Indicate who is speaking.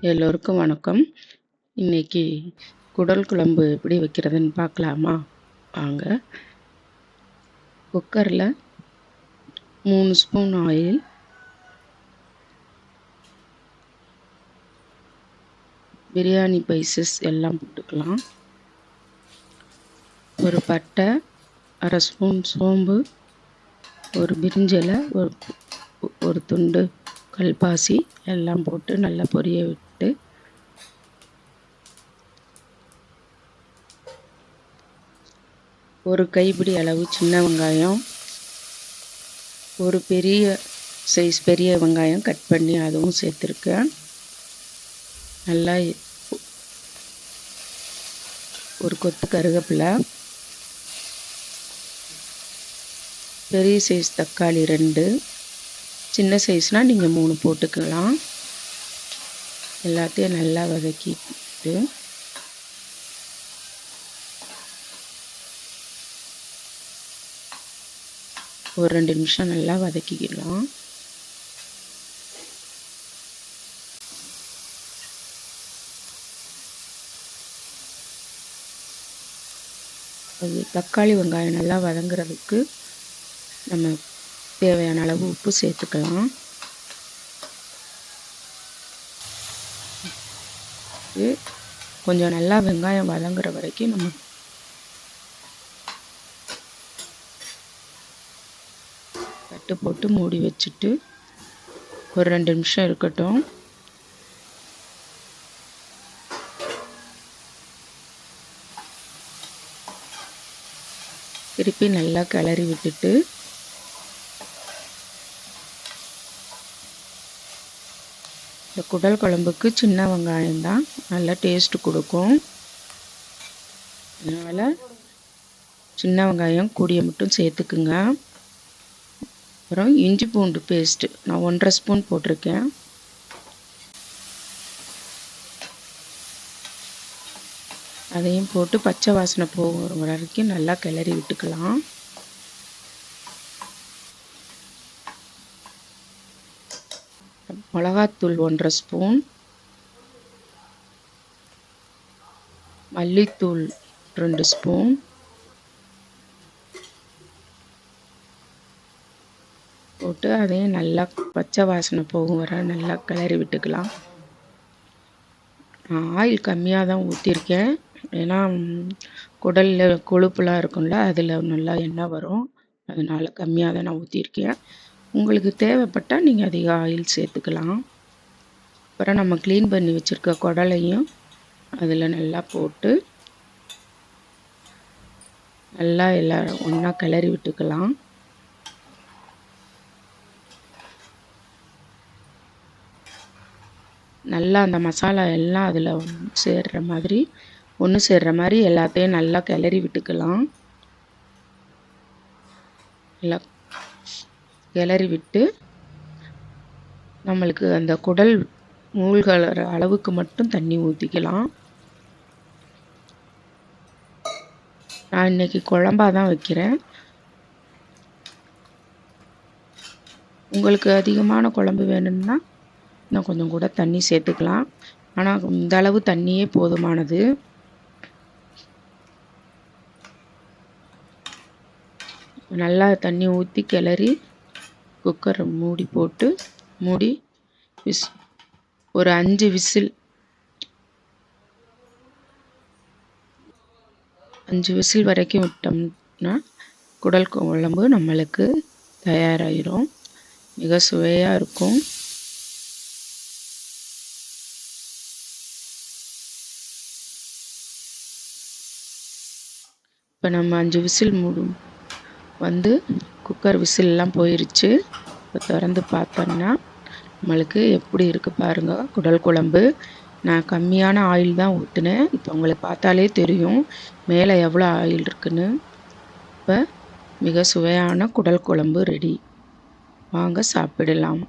Speaker 1: எல்லோருக்கும் வணக்கம். இன்னைக்கு குடல் குழம்பு எப்படி வைக்கிறதுன்னு பார்க்கலாமா? வாங்க. குக்கரில் 3 ஸ்பூன் ஆயில், பிரியாணி ஸ்பைசஸ் எல்லாம் போட்டுக்கலாம். ஒரு பட்டை, 1/2 ஸ்பூன் சோம்பு, ஒரு பிரிஞ்சி இலை, ஒரு துண்டு கல்பாசி எல்லாம் போட்டு நல்லா பொரிய விட்டு ஒரு கைப்பிடி அளவு சின்ன வெங்காயம், ஒரு பெரிய சைஸ் பெரிய வெங்காயம் கட் பண்ணி அதுவும் சேர்த்துருக்கேன். நல்லா ஒரு கொத்து கருவேப்பிலை, பெரிய சைஸ் தக்காளி 2, சின்ன சைஸ்னால் நீங்கள் 3 போட்டுக்கலாம். எல்லாத்தையும் நல்லா வதக்கிட்டு ஒரு 2 நிமிஷம் நல்லா வதக்கிக்கலாம். அது தக்காளி வெங்காயம் நல்லா வதங்குறதுக்கு நம்ம தேவையான அளவு உப்பு சேர்த்துக்கலாம். கொஞ்சம் நல்லா வெங்காயம் வதங்குற வரைக்கும் நம்ம தட்டு போட்டு மூடி வச்சுட்டு ஒரு 2 நிமிஷம் இருக்கட்டும். திருப்பி நல்லா கிளறி விட்டுட்டு இந்த குடல் குழம்புக்கு சின்ன வெங்காயம் தான் நல்லா டேஸ்ட்டு கொடுக்கும். அதனால் சின்ன வெங்காயம் கூடிய மட்டும் சேர்த்துக்குங்க. அப்புறம் இஞ்சி பூண்டு பேஸ்ட்டு நான் 1/2 ஸ்பூன் போட்டிருக்கேன். அதையும் போட்டு பச்சை வாசனை போகிற வரைக்கும் நல்லா கிளறி விட்டுக்கலாம். மிளகாத்தூள் 1/2 ஸ்பூன், மல்லித்தூள் 2 ஸ்பூன், போட்டு அதையும் நல்லா பச்சை வாசனை போகும் வர நல்லா கிளறி விட்டுக்கலாம். நான் ஆயில் கம்மியாக தான் ஊற்றிருக்கேன். ஏன்னா குடலில் கொழுப்புலாம் இருக்கும்ல, அதில் நல்லா எண்ணெய் வரும். அதனால் கம்மியாக தான் நான் ஊற்றிருக்கேன். உங்களுக்கு தேவைப்பட்டால் நீங்கள் அதிக ஆயில் சேர்த்துக்கலாம். அப்புறம் நம்ம க்ளீன் பண்ணி வச்சுருக்க குடலையும் அதில் நல்லா போட்டு நல்லா எல்லாம் ஒன்றா கிளறி விட்டுக்கலாம். நல்லா அந்த மசாலா எல்லாம் அதில் ஒன்று சேர்ற மாதிரி எல்லாத்தையும் நல்லா கிளறி விட்டுக்கலாம். நல்லா கிளறி விட்டு நம்மளுக்கு அந்த குடல் மூழ்கிற அளவுக்கு மட்டும் தண்ணி ஊற்றிக்கலாம். நான் இன்றைக்கி குழம்பா தான் வைக்கிறேன். உங்களுக்கு அதிகமான குழம்பு வேணும்னா இன்னும் கொஞ்சம் கூட தண்ணி சேர்த்துக்கலாம். ஆனால் இந்த அளவு தண்ணியே போதுமானது. நல்லா தண்ணி ஊற்றி கிளறி குக்கரை மூடி போட்டு ஒரு 5 விசில் வரைக்கும் விட்டோம்னா குடல் குழம்பு நம்மளுக்கு தயாராகிடும். மிக சுவையாக இருக்கும். இப்போ நம்ம 5 விசில் குக்கர் விசில்லாம் போயிருச்சு. இப்போ திறந்து பார்த்தோம்னா நம்மளுக்கு எப்படி இருக்குது பாருங்கள் குடல் குழம்பு. நான் கம்மியான ஆயில் தான் ஊற்றினேன். இப்போ உங்களுக்கு பார்த்தாலே தெரியும் மேலே எவ்வளோ ஆயில் இருக்குன்னு. இப்போ மிக சுவையான குடல் குழம்பு ரெடி. வாங்க சாப்பிடலாம்.